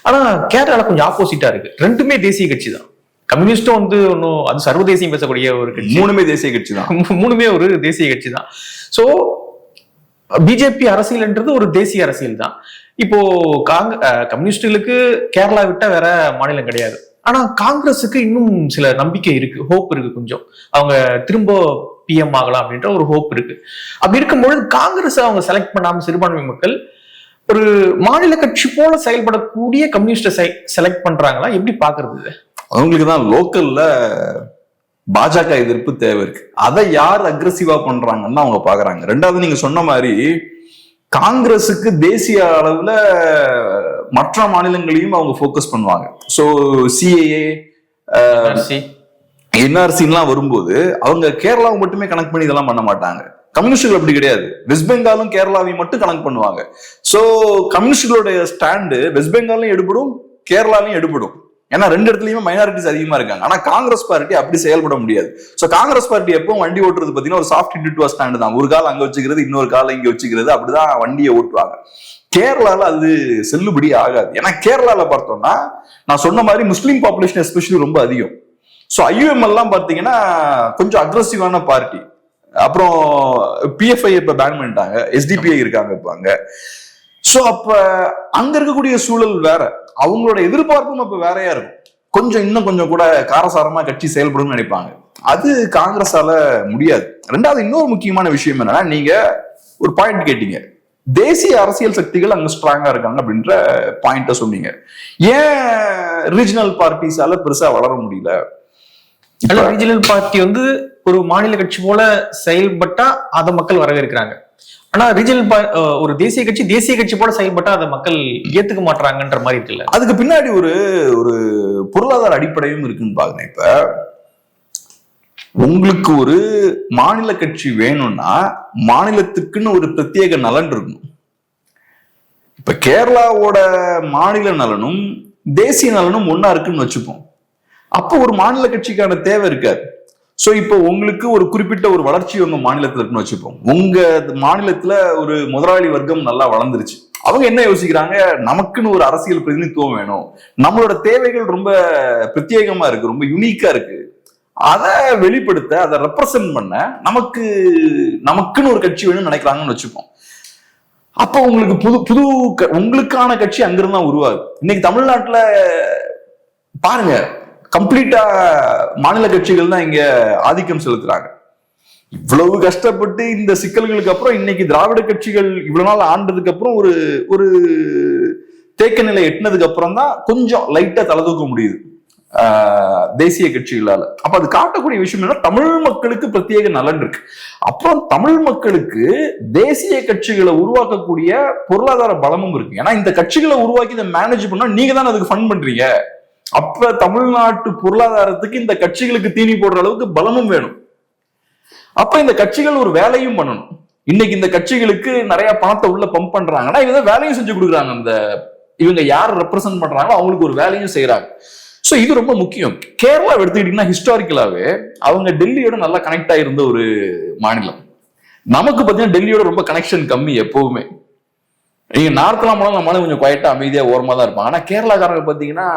ஆனா கேரளால கொஞ்சம் ஆப்போசிட்டா இருக்கு. ரெண்டுமே தேசிய கட்சி தான். கம்யூனிஸ்டும் வந்து ஒன்னும் அது சர்வதேசியம் பேசக்கூடிய ஒரு கட்சி, மூணுமே தேசிய கட்சி தான். மூணுமே ஒரு தேசிய கட்சி தான். சோ பிஜேபி அரசியல்ன்றது ஒரு தேசிய அரசியல் தான். இப்போ கம்யூனிஸ்டுகளுக்கு கேரளா விட்டா வேற மாநிலம் கிடையாது. ஆனா காங்கிரஸுக்கு இன்னும் சில நம்பிக்கை இருக்கு, ஹோப் இருக்கு. கொஞ்சம் அவங்க திரும்ப பிஎம் ஆகலாம் அப்படின்ற ஒரு ஹோப் இருக்கு. அப்படி இருக்கும்பொழுது காங்கிரஸ் அவங்க செலக்ட் பண்ணாம சிறுபான்மை மக்கள் ஒரு மாநில கட்சி போல செயல்படக்கூடிய கம்யூனிஸ்ட செலக்ட் பண்றாங்களா? எப்படி பாக்குறது? அவங்களுக்கு தான் லோக்கல்ல பாஜக எதிர்ப்பு தேவை இருக்கு. அதை யார் அக்ரெசிவா பண்றாங்கன்னு அவங்க பாக்குறாங்க. ரெண்டாவது, நீங்க சொன்ன மாதிரி காங்கிரஸுக்கு தேசிய அளவுல மற்ற மாநிலங்களையும் அவங்க போக்கஸ் பண்ணுவாங்க. சோ சிஏஏ, என்ஆர்சிலாம் வரும்போது அவங்க கேரளாவை மட்டுமே கனெக்ட் பண்ணி இதெல்லாம் பண்ண மாட்டாங்க. கம்யூனிஸ்டுகள் அப்படி கிடையாது. வெஸ்ட் பெங்காலும் கேரளாவையும் மட்டும் கனெக்ட் பண்ணுவாங்க. சோ கம்யூனிஸ்டுகளுடைய ஸ்டாண்டு வெஸ்ட் பெங்காலையும் எடுபடும், கேரளாலையும் எடுபடும். ஏன்னா ரெண்டு இடத்துலயுமே மைனாரிட்டிஸ் அதிகமா இருக்காங்க. ஆனா காங்கிரஸ் பார்ட்டி அப்படி செயல்பட முடியாது. சோ காங்கிரஸ் பார்ட்டி எப்பவும் வண்டி ஓட்டுறது பாத்தீங்கன்னா ஒரு சாஃப்ட் இன்டியூட்டிவா ஸ்டாண்டு தான். ஒரு கால் அங்க வச்சுக்கிறது, இன்னொரு கால இங்க வச்சுக்கிறது, அப்படிதான் வண்டியை ஓட்டுவாங்க. கேரளால அது செல்லுபடி ஆகாது. ஏன்னா கேரளால பார்த்தோம்னா நான் சொன்ன மாதிரி முஸ்லீம் பாப்புலேஷன் எஸ்பெஷலி ரொம்ப அதிகம். ஸோ ஐயுஎம் எல்லாம் பார்த்தீங்கன்னா கொஞ்சம் அக்ரெசிவான பார்ட்டி. அப்புறம் பிஎஃப்ஐ இப்ப பேன் பண்ணிட்டாங்க, எஸ்டிபிஐ இருக்காங்க இப்ப அங்க. ஸோ அப்ப அங்க இருக்கக்கூடிய சூழல் வேற, அவங்களோட எதிர்பார்ப்பும் அப்ப வேறையா இருக்கும். கொஞ்சம் இன்னும் கொஞ்சம் கூட காரசாரமா கட்சி செயல்படும் நினைப்பாங்க. அது காங்கிரஸால முடியாது. ரெண்டாவது, இன்னொரு முக்கியமான விஷயம் என்னன்னா, நீங்க ஒரு பாயிண்ட் கேட்டீங்க, தேசிய அரசியல் சக்திகள் அங்க ஸ்ட்ராங்கா இருக்காங்க அப்படின்ற பாயிண்ட சொன்னீங்க. ஏன் ரீஜனல் பார்ட்டிஸால பெருசா வளர முடியல? ரீஜனல் பார்ட்டி வந்து ஒரு மாநில கட்சி போல செயல்பட்டா அதை மக்கள் வரவேற்கிறாங்க. ஆனா ரீஜனல் ஒரு தேசிய கட்சி போல செயல்பட்டா அதை மக்கள் ஏத்துக்க மாட்டாங்கன்ற மாதிரி இருக்குல்ல. அதுக்கு பின்னாடி ஒரு ஒரு பொருளாதார அடிப்படையும் இருக்குன்னு பாருங்க. இப்ப உங்களுக்கு ஒரு மாநில கட்சி வேணும்னா மாநிலத்துக்குன்னு ஒரு பிரத்யேக நலன் இருக்கணும். இப்ப கேரளாவோட மாநில நலனும் தேசிய நலனும் ஒன்னா இருக்குன்னு வச்சுப்போம். அப்போ ஒரு மாநில கட்சிக்கான தேவை இருக்காது. சோ இப்போ உங்களுக்கு ஒரு குறிப்பிட்ட ஒரு வளர்ச்சி உங்க மாநிலத்துல இருக்குன்னு வச்சுப்போம். உங்க மாநிலத்துல ஒரு முதலாளி வர்க்கம் நல்லா வளர்ந்துருச்சு. அவங்க என்ன யோசிக்கிறாங்க, நமக்குன்னு ஒரு அரசியல் பிரதிநிதித்துவம் வேணும், நம்மளோட தேவைகள் ரொம்ப பிரத்யேகமா இருக்கு, ரொம்ப யுனிக்கா இருக்கு, அதை வெளிப்படுத்த, அதை ரெப்ரசன்ட் பண்ண நமக்குன்னு ஒரு கட்சி வேணும்னு நினைக்கிறாங்கன்னு வச்சுப்போம். அப்ப உங்களுக்கு புது உங்களுக்கான கட்சி அங்கிருந்து தான் உருவாகுது. இன்னைக்கு தமிழ்நாட்டுல பாருங்க, கம்ப்ளீட்டா மாநில கட்சிகள் தான் இங்க ஆதிக்கம் செலுத்துறாங்க. இவ்வளவு கஷ்டப்பட்டு இந்த சிக்கல்களுக்கு அப்புறம் இன்னைக்கு திராவிட கட்சிகள் இவ்வளவு நாள் ஆண்டதுக்கு அப்புறம் ஒரு தேக்க நிலை எட்டினதுக்கு அப்புறம் தான் கொஞ்சம் லைட்டா தலை தூக்க முடியுது தேசிய கட்சிகளால. அப்ப அது காட்டக்கூடிய விஷயம் என்ன, தமிழ் மக்களுக்கு பிரத்யேக நலன் இருக்கு. அப்புறம் தமிழ் மக்களுக்கு தேசிய கட்சிகளை உருவாக்கக்கூடிய பொருளாதார பலமும் இருக்கு. ஏன்னா இந்த கட்சிகளை உருவாக்கி இதை மேனேஜ் பண்ணா நீங்க தான் அதுக்கு ஃபண்ட் பண்றீங்க. அப்ப தமிழ்நாட்டு பொருளாதாரத்துக்கு இந்த கட்சிகளுக்கு தீனி போடுற அளவுக்கு பலமும் வேணும். அப்ப இந்த கட்சிகள் ஒரு வேலையும் பண்ணணும். இன்னைக்கு இந்த கட்சிகளுக்கு நிறைய பணத்தை உள்ள பம்ப் பண்றாங்கன்னா இவங்க வேலையும் செஞ்சு கொடுக்குறாங்க. இவங்க யார் ரெப்ரசென்ட் பண்றாங்களோ அவங்களுக்கு ஒரு வேலையும் செய்யறாங்க. சோ இது ரொம்ப முக்கியம். கேரளா எடுத்துக்கிட்டீங்கன்னா ஹிஸ்டாரிக்கலாவே அவங்க டெல்லியோட நல்லா கனெக்ட் ஆயிருந்த ஒரு மாநிலம். நமக்கு பாத்தீங்கன்னா டெல்லியோட ரொம்ப கனெக்ஷன் கம்மி எப்பவுமே. நீங்க நார்த்லாம் போனாலும் நம்மளால கொஞ்சம் குவைட்டா அமைதியா ஓரமா தான் இருப்பாங்க. ஆனா கேரளாக்காரங்க பாத்தீங்கன்னா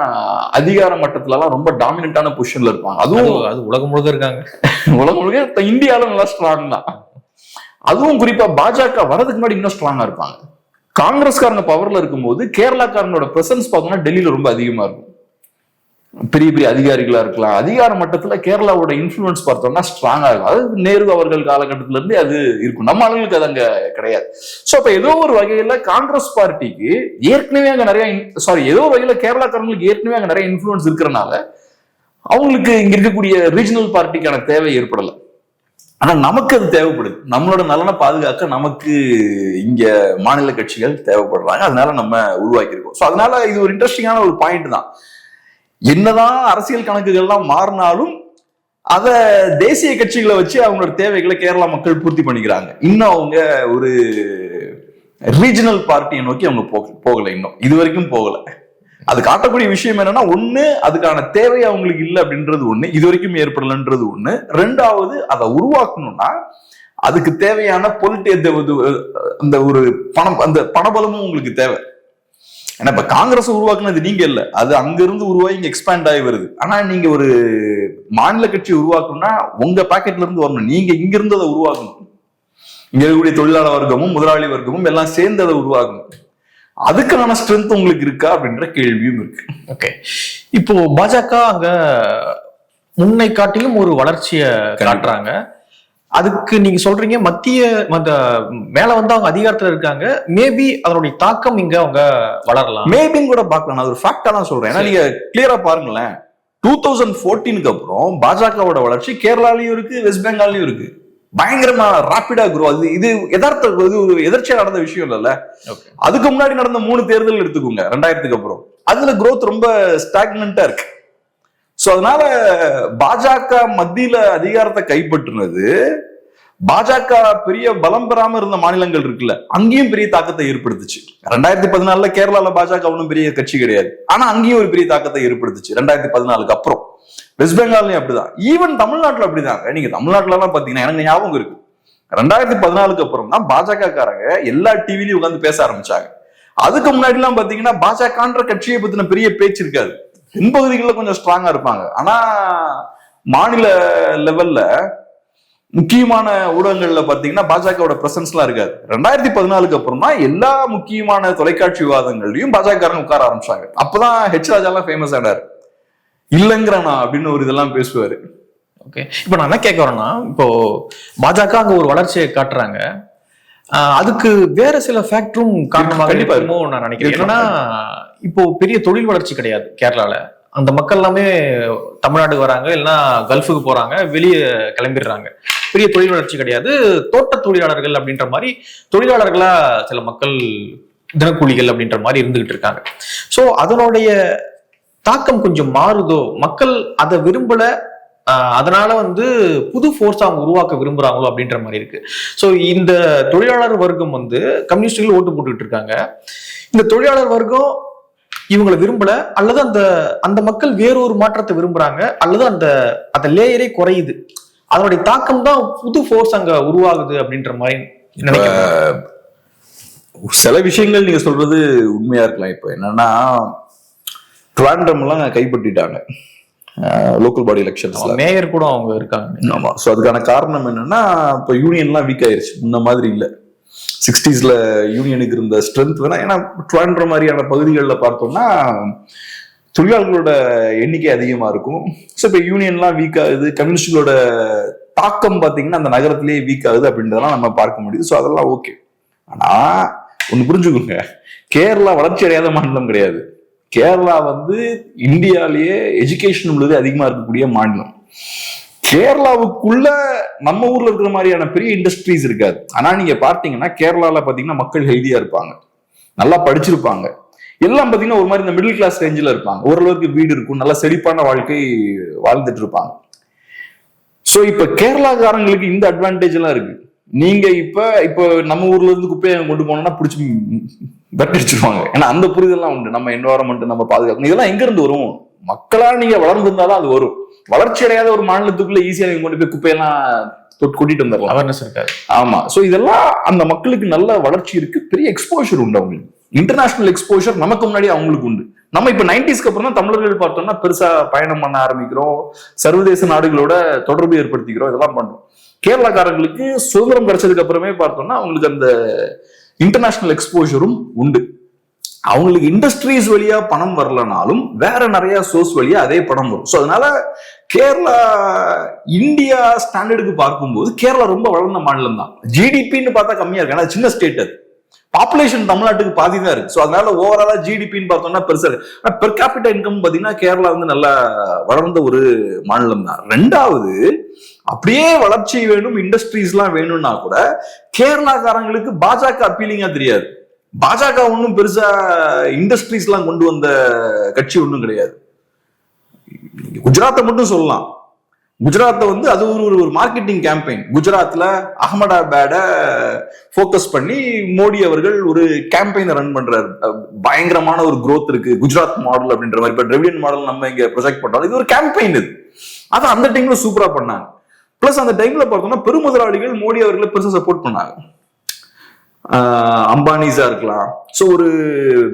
அதிகார மட்டத்துல எல்லாம் ரொம்ப டாமினண்டான பொசிஷன்ல இருப்பாங்க. அது உலகம் முழுக்க இருக்காங்க. உலகம் முழுக்க இந்தியாவில நல்லா ஸ்ட்ராங் தான். அதுவும் குறிப்பா பாஜக வரதுக்கு முன்னாடி இன்னும் ஸ்ட்ராங்கா இருப்பாங்க. காங்கிரஸ்காரங்க பவர்ல இருக்கும்போது கேரளாக்காரங்களோட பிரசன்ஸ் பார்த்தோம்னா டெல்லியில ரொம்ப அதிகமா இருக்கும். பெரிய பெரிய அதிகாரிகளா இருக்கலாம். அதிகார மட்டத்துல கேரளாவோட இன்ஃபுளுன்ஸ் பார்த்தோம்னா ஸ்ட்ராங்கா இருக்கும். அது நேரு அவர்கள் காலகட்டத்தில இருந்து அது இருக்கும். நம்ம ஆளுங்களுக்கு அது அங்க கிடையாது. சோ அப்ப ஏதோ ஒரு வகையில காங்கிரஸ் பார்ட்டிக்கு ஏற்கனவே அங்க ஏதோ ஒரு வகையில கேரளாக்காரங்களுக்கு ஏற்கனவே அங்க நிறைய இன்ஃபுளுன்ஸ் இருக்கிறனால அவங்களுக்கு இங்க இருக்கக்கூடிய ரீஜனல் பார்ட்டிக்கான தேவை ஏற்படல. ஆனா நமக்கு அது தேவைப்படுது. நம்மளோட நலனை பாதுகாக்க நமக்கு இங்க மாநில கட்சிகள் தேவைப்படுறாங்க. அதனால நம்ம உருவாக்கியிருக்கோம். சோ அதனால இது ஒரு இன்ட்ரெஸ்டிங்கான ஒரு பாயிண்ட் தான். என்னதான் அரசியல் கணக்குகள்லாம் மாறினாலும் அத தேசிய கட்சிகளை வச்சு அவங்களோட தேவைகளை கேரளா மக்கள் பூர்த்தி பண்ணிக்கிறாங்க. இன்னும் அவங்க ஒரு ரீஜனல் பார்ட்டியை நோக்கி அவங்க போகல, இன்னும் இது வரைக்கும் போகல. அது காட்டக்கூடிய விஷயம் என்னன்னா, ஒண்ணு அதுக்கான தேவை அவங்களுக்கு இல்லை அப்படின்றது ஒண்ணு, இது வரைக்கும் ஏற்படலன்றது ஒண்ணு. ரெண்டாவது அதை உருவாக்கணும்னா அதுக்கு தேவையான அந்த ஒரு அந்த பணபலமும் உங்களுக்கு தேவை. ஏன்னா இப்ப காங்கிரஸ் உருவாக்குனது நீங்க இல்ல, அது அங்கிருந்து உருவாகி இங்க எக்ஸ்பேண்ட் ஆகி வருது. ஆனா நீங்க ஒரு மாநில கட்சி உருவாக்கணும்னா உங்க பாக்கெட்ல இருந்து வரணும். நீங்க இங்க இருந்து அதை உருவாக்கணும். இங்க இருக்கக்கூடிய தொழிலாளர் வர்க்கமும் முதலாளி வர்க்கமும் எல்லாம் சேர்ந்து அதை உருவாக்கணும். அதுக்கான ஸ்ட்ரென்த் உங்களுக்கு இருக்கா அப்படின்ற கேள்வியும் இருக்கு. ஓகே, இப்போ பாஜக அங்க முன்னை காட்டிலும் ஒரு வளர்ச்சியை காட்டுறாங்க. அதுக்கு நீங்க சொல்றீங்க மத்திய மேல வந்து அவங்க அதிகாரத்துல இருக்காங்க, மேபி அதனுடைய தாக்கம் இங்க அவங்க வளரலாம். மேபின்னு கூட பார்க்கலாம். நான் ஒரு ஃபேக்டா தான் சொல்றேன். ஏன்னா நீங்க கிளியரா பாருங்களேன், 2014க்கு அப்புறம் பாஜகவோட வளர்ச்சி கேரளாலையும் இருக்கு, வெஸ்ட் பெங்காலையும் இருக்கு. பயங்கரமா ராபிடா குரோ. இது யதார்த்த ஒரு எதிர்ச்சியா நடந்த விஷயம் இல்லைல்ல. அதுக்கு முன்னாடி நடந்த 3 தேர்தல் எடுத்துக்கோங்க 2000க்கு அப்புறம், அதுல குரோத் ரொம்ப ஸ்டாக்னண்டா இருக்கு. சோ அதனால பாஜக மத்தியில அதிகாரத்தை கைப்பற்றினது, பாஜக பெரிய பலம் பெறாம இருந்த மாநிலங்கள் இருக்குல்ல, அங்கேயும் பெரிய தாக்கத்தை ஏற்படுத்துச்சு. 2014 கேரளால பாஜக ஒன்றும் பெரிய கட்சி கிடையாது, ஆனா அங்கேயும் ஒரு பெரிய தாக்கத்தை ஏற்படுத்துச்சு 2014க்கு அப்புறம். வெஸ்ட் பெங்கால்லையும் அப்படிதான், ஈவன் தமிழ்நாட்டுல அப்படிதாங்க. நீங்க தமிழ்நாட்டுல எல்லாம் பாத்தீங்கன்னா எனக்கு ஞாபகம் இருக்கு, 2014க்கு அப்புறம் தான் பாஜக காரங்க எல்லா டிவிலையும் உட்காந்து பேச ஆரம்பிச்சாங்க. அதுக்கு முன்னாடி எல்லாம் பாத்தீங்கன்னா பாஜகன்ற கட்சியை பத்தின பெரிய பேச்சு இருக்காது. தென்பகுதிகளில் கொஞ்சம் ஸ்ட்ராங்கா இருப்பாங்க. ஆனா மாநில லெவல்ல முக்கியமான ஊடகங்கள்ல பாத்தீங்கன்னா பாஜகவோட பிரசன்ஸ் எல்லாம் இருக்காது. 2014க்கு அப்புறம் தான் எல்லா முக்கியமான தொலைக்காட்சி விவாதங்கள்லயும் பாஜகக்காரங்க உட்கார ஆரம்பிச்சாங்க. அப்பதான் ஹெச் ராஜா எல்லாம் ஃபேமஸ் ஆனாரு. இல்லங்கிறனா அப்படின்னு ஒரு இதெல்லாம் பேசுவாரு. ஓகே, இப்போ நான் என்ன கேட்க வரேன்னா, இப்போ பாஜக அங்க ஒரு வளர்ச்சியை காட்டுறாங்க, அதுக்கு வேற சில ஃபேக்டரும் காரணமாக இருக்குமோ நான் நினைக்கிறேன். என்னன்னா இப்போ பெரிய தொழில் வளர்ச்சி கிடையாது கேரளால. அந்த மக்கள் எல்லாமே தமிழ்நாடு வராங்க, இல்லைன்னா கல்ஃபுக்கு போறாங்க, வெளியே கிளம்பிடுறாங்க. பெரிய தொழில் வளர்ச்சி கிடையாது. தோட்ட தொழிலாளர்கள் அப்படின்ற மாதிரி தொழிலாளர்களா சில மக்கள், தினக்கூலிகள் அப்படின்ற மாதிரி இருந்துகிட்டு இருக்காங்க. ஸோ அதனுடைய தாக்கம் கொஞ்சம் மாறுதோ, மக்கள் அதை விரும்பல, அதனால வந்து புது ஃபோர்ஸ் அவங்க உருவாக்க விரும்புறாங்களோ அப்படின்ற மாதிரி இருக்கு. ஸோ இந்த தொழிலாளர் வர்க்கம் வந்து கம்யூனிஸ்டுகள் ஓட்டு போட்டுக்கிட்டு இருக்காங்க. இந்த தொழிலாளர் வர்க்கம் இவங்களை விரும்பல, அல்லது அந்த மக்கள் வேறொரு மாற்றத்தை விரும்புறாங்க, அல்லது அந்த லேயரே குறையுது. அதனுடைய தாக்கம் தான் புது ஃபோர்ஸ் அங்க உருவாகுது அப்படின்ற மாதிரி நினைக்கிறேன். சில விஷயங்கள் நீங்க சொல்றது உண்மையா இருக்கலாம். இப்போ என்னன்னா ட்ராண்டம் எல்லாம் கைப்பற்றிட்டாங்க லோக்கல் பாடி எலெக்ஷன்ஸ்ல, மேயர் கூட அவங்க இருக்காங்க. ஆமா. ஸோ அதுக்கான காரணம் என்னன்னா இப்போ யூனியன்லாம் வீக் ஆயிருச்சு, முன்ன மாதிரி இல்லை. 60s யூனியனுக்கு இருந்த ஸ்ட்ரென்த் வேணா, ஏன்னா ட்ராண்ட்ர மாதிரியான பகுதிகளில் பார்த்தோம்னா தொழிலாளர்களோட எண்ணிக்கை அதிகமா இருக்கும். ஸோ இப்போ யூனியன்லாம் வீக் ஆகுது, கம்யூனிஸ்டுகளோட தாக்கம் பார்த்தீங்கன்னா அந்த நகரத்திலேயே வீக் ஆகுது அப்படின்றதெல்லாம் நம்ம பார்க்க முடியுது. ஸோ அதெல்லாம் ஓகே. ஆனா ஒண்ணு புரிஞ்சுக்கோங்க, கேரளா வளர்ச்சி அடையாத மாநிலம் கிடையாது. கேரளா இந்தியாலேயே எஜுகேஷன் உள்ளது அதிகமா இருக்கக்கூடிய மாநிலம். கேரளாவுக்குள்ள நம்ம ஊர்ல இருக்கிற மாதிரியான பெரிய இண்டஸ்ட்ரீஸ் இருக்காது. ஆனா நீங்க பார்த்தீங்கன்னா கேரளால பாத்தீங்கன்னா மக்கள் ஹெல்தியா இருப்பாங்க, நல்லா படிச்சிருப்பாங்க, எல்லாம் பாத்தீங்கன்னா ஒரு மாதிரி இந்த மிடில் கிளாஸ் ரேஞ்சில் இருப்பாங்க, ஓரளவுக்கு வீடு இருக்கும், நல்லா செழிப்பான வாழ்க்கை வாழ்ந்துட்டு இருப்பாங்க. சோ இப்ப கேரளாக்காரங்களுக்கு இந்த அட்வான்டேஜ் எல்லாம் இருக்கு. நீங்க இப்ப நம்ம ஊர்ல இருந்து குப்பையை கொண்டு போனோம்னா பிடிச்சி வெட்டடிச்சிருவாங்க. ஏன்னா அந்த புரிதெல்லாம் உண்டு. நம்ம என்வாரன்மெண்ட் நம்ம பாதுகாக்கணும். இதெல்லாம் எங்க இருந்து வரும்? மக்களா நீங்க வளர்ந்துருந்தாதான் அது வரும். வளர்ச்சி அடையாத ஒரு மாநிலத்துக்குள்ள ஈஸியா நீங்க கொண்டு போய் குப்பையெல்லாம் கூட்டிட்டு வந்துடலாம். அவேர்னஸ் இருக்காது. ஆமா. சோ இதெல்லாம் அந்த மக்களுக்கு நல்ல வளர்ச்சி இருக்கு, பெரிய எக்ஸ்போஷர் உண்டு அவங்களுக்கு. இன்டர்நேஷனல் எக்ஸ்போஷர் நமக்கு முன்னாடி அவங்களுக்கு உண்டு. நம்ம இப்ப 90s அப்புறம் தான் தமிழர்கள் பார்த்தோம்னா பெருசா பயணம் பண்ண ஆரம்பிக்கிறோம், சர்வதேச நாடுகளோட தொடர்பு ஏற்படுத்திக்கிறோம், இதெல்லாம் பண்றோம். கேரளாக்காரங்களுக்கு சுதந்திரம் கிடைச்சதுக்கு அப்புறமே பார்த்தோம்னா அவங்களுக்கு அந்த இன்டர்நேஷனல் எக்ஸ்போஷரும் உண்டு. அவங்களுக்கு இண்டஸ்ட்ரீஸ் வழியா பணம் வரலனாலும் வேற நிறைய சோர்ஸ் வழியா அதே பணம் வரும். ஸோ அதனால கேரளா இந்தியா ஸ்டாண்டர்டுக்கு பார்க்கும்போது கேரளா ரொம்ப வளர்ந்த மாநிலம் தான். ஜிடிபின்னு பார்த்தா கம்மியா இருக்கு, ஏன்னா சின்ன ஸ்டேட் அது. பாப்புலேஷன் தமிழ்நாட்டுக்கு பாதி தான் இருக்கு. ஸோ அதனால ஓவராலா ஜிடிபின்னு பார்த்தோம்னா பெருசா இருக்கு. பெர் கேபிட்டல் இன்கம் பாத்தீங்கன்னா கேரளா நல்லா வளர்ந்த ஒரு மாநிலம் தான். ரெண்டாவது, அப்படியே வளர்ச்சி வேணும், இண்டஸ்ட்ரீஸ் எல்லாம் வேணும்னா கூட கேரளாக்காரங்களுக்கு பாஜக அப்பீலிங்கா தெரியாது. பாஜக ஒன்றும் பெருசா இண்டஸ்ட்ரீஸ் எல்லாம் கொண்டு வந்த கட்சி ஒன்றும் கிடையாது. குஜராத்தை மட்டும் சொல்லலாம். குஜராத்தை அது ஒரு மார்க்கெட்டிங் கேம்பெயின். குஜராத்ல அகமதாபாட போக்கஸ் பண்ணி மோடி அவர்கள் ஒரு கேம்பெயினை ரன் பண்றாரு. பயங்கரமான ஒரு growth இருக்கு குஜராத் மாடல் அப்படின்ற மாதிரி. இப்ப டிரெவிடியன் மாடல் நம்ம இங்க ப்ரொஜெக்ட் பண்றோம். இது ஒரு கேம்பெயின். அது அந்த டைம்ல சூப்பரா பண்ணாங்க. பிளஸ் அந்த டைம்ல பார்த்தோம்னா பெருமுதலாளிகள் மோடி அவர்களை பெருசா சப்போர்ட் பண்ணாங்க. அம்பானிஸா இருக்கலாம். ஸோ ஒரு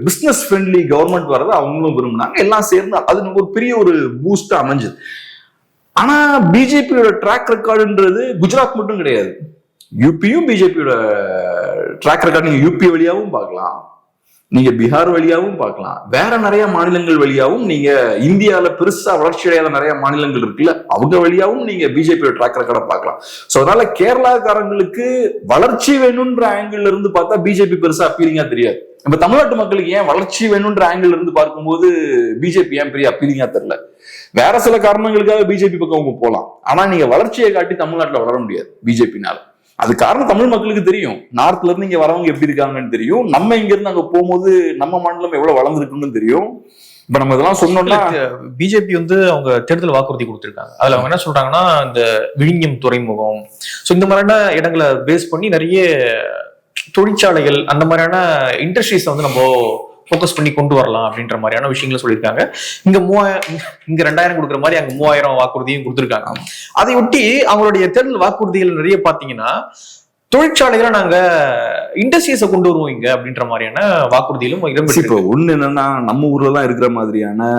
பிசினஸ் ஃப்ரெண்ட்லி கவர்மெண்ட் வரதை அவங்களும் விரும்பினாங்க. எல்லாம் சேர்ந்து அது ஒரு பெரிய ஒரு பூஸ்ட் அமைஞ்சது. ஆனா பிஜேபியோட ட்ராக் ரெக்கார்டுன்றது குஜராத் மட்டும் கிடையாது, யூபியும் பிஜேபியோட ட்ராக் ரெக்கார்டு நீங்க யூபி வழியாவும் பார்க்கலாம், நீங்க பீகார் வழியாவும் பார்க்கலாம், வேற நிறைய மாநிலங்கள் வழியாவும், நீங்க இந்தியாவில பெருசா வளர்ச்சி அடையாத நிறைய மாநிலங்கள் இருக்குல்ல, அவங்க வழியாவும் நீங்க பிஜேபியோட ட்ராக் ரெக்கார்டை பார்க்கலாம். ஸோ அதனால கேரளாக்காரங்களுக்கு வளர்ச்சி வேணும்ன்ற ஆங்கிள் இருந்து பார்த்தா பிஜேபி பெருசா அப்பீலிங்கா தெரியாது. நம்ம தமிழ்நாட்டு மக்களுக்கு ஏன் வளர்ச்சி வேணும்ன்ற ஆங்கிள் இருந்து பார்க்கும்போது பிஜேபி ஏன் பெரிய அப்பீலிங்கா தெரியல. வேற சில காரணங்களுக்காக பிஜேபி பக்கம் அவங்க போலாம். ஆனா நீங்க வளர்ச்சியை காட்டி தமிழ்நாட்டில் வளர முடியாது பிஜேபினால. அது காரணம் தமிழ் மக்களுக்கு தெரியும். நார்த்ல இருந்து இங்க வரவங்க எப்படி இருக்காங்கன்னு தெரியும். நம்ம இங்க இருந்து அங்க போகும்போது நம்ம மாநிலம் எவ்வளவு வளர்ந்துருக்குன்னு தெரியும். இப்ப நம்ம இதெல்லாம் சொன்னோம்னா பிஜேபி அவங்க தேர்தல் வாக்குறுதி கொடுத்திருக்காங்க. அதுல அவங்க என்ன சொல்றாங்கன்னா, இந்த விழிஞம் துறைமுகம், ஸோ இந்த மாதிரியான இடங்களை பேஸ் பண்ணி நிறைய தொழிற்சாலைகள், அந்த மாதிரியான இண்டஸ்ட்ரீஸ் நம்ம ஃபோக்கஸ் பண்ணி கொண்டு வரலாம் அப்படின்ற மாதிரியான விஷயங்களை சொல்லியிருக்காங்க. இங்க 2000 கொடுக்குற மாதிரி அங்க 3000 வாக்குறுதியும் கொடுத்துருக்காங்க. அதையொட்டி அவங்களுடைய தேர்தல் வாக்குறுதிகள் நிறைய பாத்தீங்கன்னா, தொழிற்சாலைகளை நாங்க இண்டஸ்ட்ரீஸை கொண்டு வருவோம் இங்க அப்படின்ற மாதிரியான வாக்குறுதியிலும் இடம்பெற்று. இப்போ ஒண்ணு என்னன்னா, நம்ம ஊர்ல தான் இருக்கிற மாதிரியான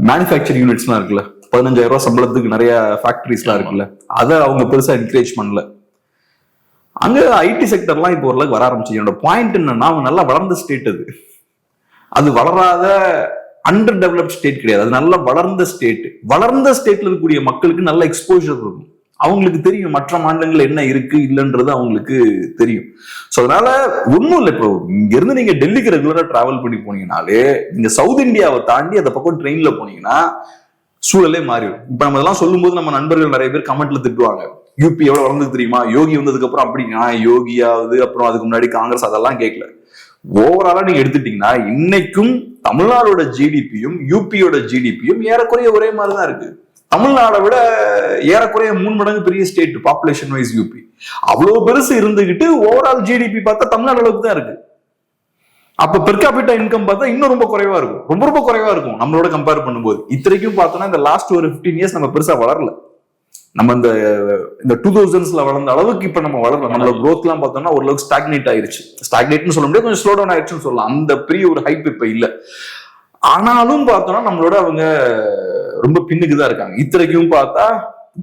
மேனுஃபேக்சரிங் யூனிட்ஸ் எல்லாம் இருக்குல்ல, 15,000 ரூபாய் சம்பளத்துக்கு நிறைய ஃபேக்டரிஸ் எல்லாம் இருக்குல்ல, அதை அவங்க பெருசா என்கரேஜ் பண்ணல. அங்க ஐடி செக்டர்லாம் இப்போ ஓரளவுக்கு வர ஆரம்பிச்சு. என்னோட பாயிண்ட் என்னன்னா, அவங்க நல்லா வளர்ந்த ஸ்டேட். அது வளராத அண்டர் டெவலப்ட் ஸ்டேட் கிடையாது, அது நல்லா வளர்ந்த ஸ்டேட். வளர்ந்த ஸ்டேட்ல இருக்கக்கூடிய மக்களுக்கு நல்ல எக்ஸ்போஜர் இருக்கும். அவங்களுக்கு தெரியும் மற்ற மாநிலங்கள் என்ன இருக்கு இல்லைன்றது அவங்களுக்கு தெரியும். ஸோ அதனால ஒன்றும் இல்லை. இப்போ இங்க இருந்து நீங்க டெல்லிக்கு ரெகுலரா டிராவல் பண்ணி போனீங்கனாலே, நீங்க சவுத் இந்தியாவை தாண்டி அந்த பக்கம் ட்ரெயின்ல போனீங்கன்னா சூழலே மாறிடும். இப்ப நம்ம இதெல்லாம் சொல்லும் போது நம்ம நண்பர்கள் நிறைய பேர் கமெண்ட்ல திட்டுவாங்க, யூபி எவ்வளவு வளர்ந்தது தெரியுமா, யோகி வந்ததுக்கு அப்புறம் அப்படி. யோகியாவது அப்புறம் அதுக்கு முன்னாடி காங்கிரஸ், அதெல்லாம் கேட்கல. ஓவராலா நீங்க எடுத்துட்டீங்கன்னா இன்னைக்கும் தமிழ்நாடோட ஜிடிபியும் யூபியோட ஜிடிபியும் ஏறக்குறைய ஒரே மாதிரிதான் இருக்கு. தமிழ்நாடை விட ஏறக்குறைய 3 மடங்கு பெரிய ஸ்டேட் பாப்புலேஷன் வைஸ் யூபி. அவ்வளவு பெருசு இருந்துகிட்டு ஓவரால் ஜிடிபி பார்த்தா தமிழ்நாடு அளவுக்கு தான் இருக்கு. அப்ப பெர் கேபிட்டா இன்கம் பார்த்தா இன்னும் ரொம்ப குறைவா இருக்கும், ரொம்ப ரொம்ப குறைவா இருக்கும் நம்மளோட கம்பேர் பண்ணும்போது. இத்தனைக்கும் பார்த்தோம்னா இந்த லாஸ்ட் ஒரு 15 இயர்ஸ் நம்ம பெருசா வளரல. நம்ம இந்த 2000s வளர்ந்த அளவுக்கு இப்ப நம்ம வளரலாம். நம்மளோட growth எல்லாம் பார்த்தோம்னா ஓரளவுக்கு ஸ்டாக்னேட் ஆயிருச்சு. ஸ்டாக்னேட்னு சொல்ல முடியாது, கொஞ்சம் ஸ்லோ டவுன் ஆயிடுச்சுன்னு சொல்லலாம். அந்த பெரிய ஒரு ஹைப் இப்ப இல்ல. ஆனாலும் பார்த்தோம்னா நம்மளோட அவங்க ரொம்ப பின்னுக்கு தான் இருக்காங்க. இத்தனைக்கும் பார்த்தா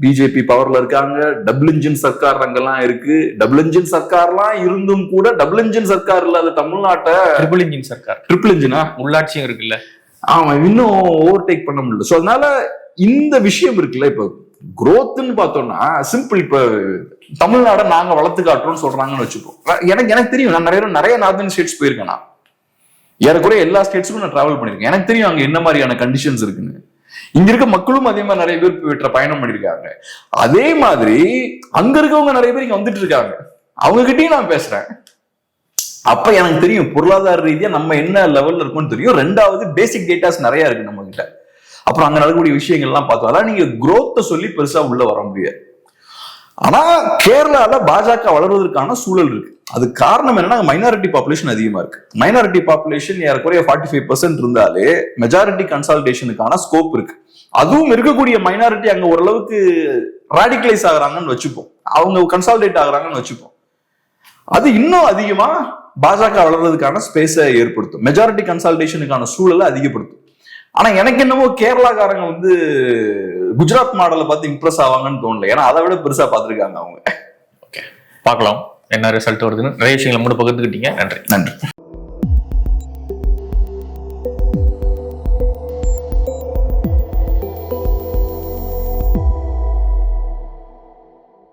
பிஜேபி பவர்ல இருக்காங்க, டபுள் இன்ஜின் சர்க்கார் அங்கெல்லாம் இருக்கு. டபுள் இன்ஜின் சர்க்கார்லாம் இருந்தும் கூட டபுள் இன்ஜின் சர்க்கார் இல்லாத தமிழ்நாட்டை ட்ரிபிள் இன்ஜின் சர்க்கார், ட்ரிபிள் இன்ஜினா உள்ளாட்சியும் இருக்குல்ல, ஆமா, இன்னும் ஓவர்டேக் பண்ண முடியல. சோ அதனால இந்த விஷயம் இருக்குல்ல, இப்ப growthன்னு பார்த்தோம்னா சிம்பிள். இப்ப தமிழ்நாடை நாங்க வளர்த்து காட்டுறோம்னு சொல்றாங்கன்னு வச்சுப்போம். எனக்கு தெரியும், நான் நிறைய நார்தர்ன் ஸ்டேட்ஸ் போயிருக்கேன். நான் ஏறக்குறைய எல்லா ஸ்டேட்ஸுக்கும் நான் டிராவல் பண்ணிருக்கேன். எனக்கு தெரியும் அங்க என்ன மாதிரியான கண்டிஷன்ஸ் இருக்குன்னு. இங்க இருக்க மக்களும் அதே மாதிரி நிறைய பேர் பயணம் பண்ணிருக்காங்க. அதே மாதிரி அங்க இருக்கவங்க நிறைய பேர் இங்க வந்துட்டு இருக்காங்க. அவங்க கிட்டயும் நான் பேசுறேன். அப்ப எனக்கு தெரியும் பொருளாதார ரீதியா நம்ம என்ன லெவல்ல இருக்கோம்னு தெரியும். ரெண்டாவது பேசிக் டேட்டாஸ் நிறைய இருக்கு நம்ம கிட்ட. அப்புறம் அங்க நடக்கக்கூடிய விஷயங்கள்லாம் பார்த்தோம். அதான் நீங்க growth சொல்லி பெருசா உள்ள வர முடியாது. ஆனா கேரளால பாஜக வளர்வதற்கான சூழல் இருக்கு. அது காரணம் என்னன்னா மைனாரிட்டி பாப்புலேஷன் அதிகமா இருக்கு. மைனாரிட்டி பாப்புலேஷன் ஏறக்குறைய 45% இருந்தாலே மெஜாரிட்டி கன்சால்டேஷனுக்கான ஸ்கோப் இருக்கு. அதுவும் இருக்கக்கூடிய மைனாரிட்டி அங்க ஓரளவுக்கு ராடிகலைஸ் ஆகுறாங்கன்னு வச்சுப்போம், அவங்க கன்சால்டேட் ஆகுறாங்கன்னு வச்சுப்போம். அது இன்னும் அதிகமா பாஜக வளர்றதுக்கான ஸ்பேஸை ஏற்படுத்தும், மெஜாரிட்டி கன்சால்டேஷனுக்கான சூழலை அதிகப்படுத்தும். ஆனா எனக்கு என்னமோ கேரளாக்காரங்க குஜராத் மாடலை பார்த்து இம்ப்ரெஸ் ஆவாங்கன்னு தோணல. ஏன்னா அதை விட பெருசா பார்த்திருக்காங்க அவங்க. ஓகே, பார்க்கலாம் என்ன ரிசல்ட் வருதுன்னு. நிறைய விஷயங்களை மூணு பகிர்ந்துக்கிட்டீங்க. நன்றி.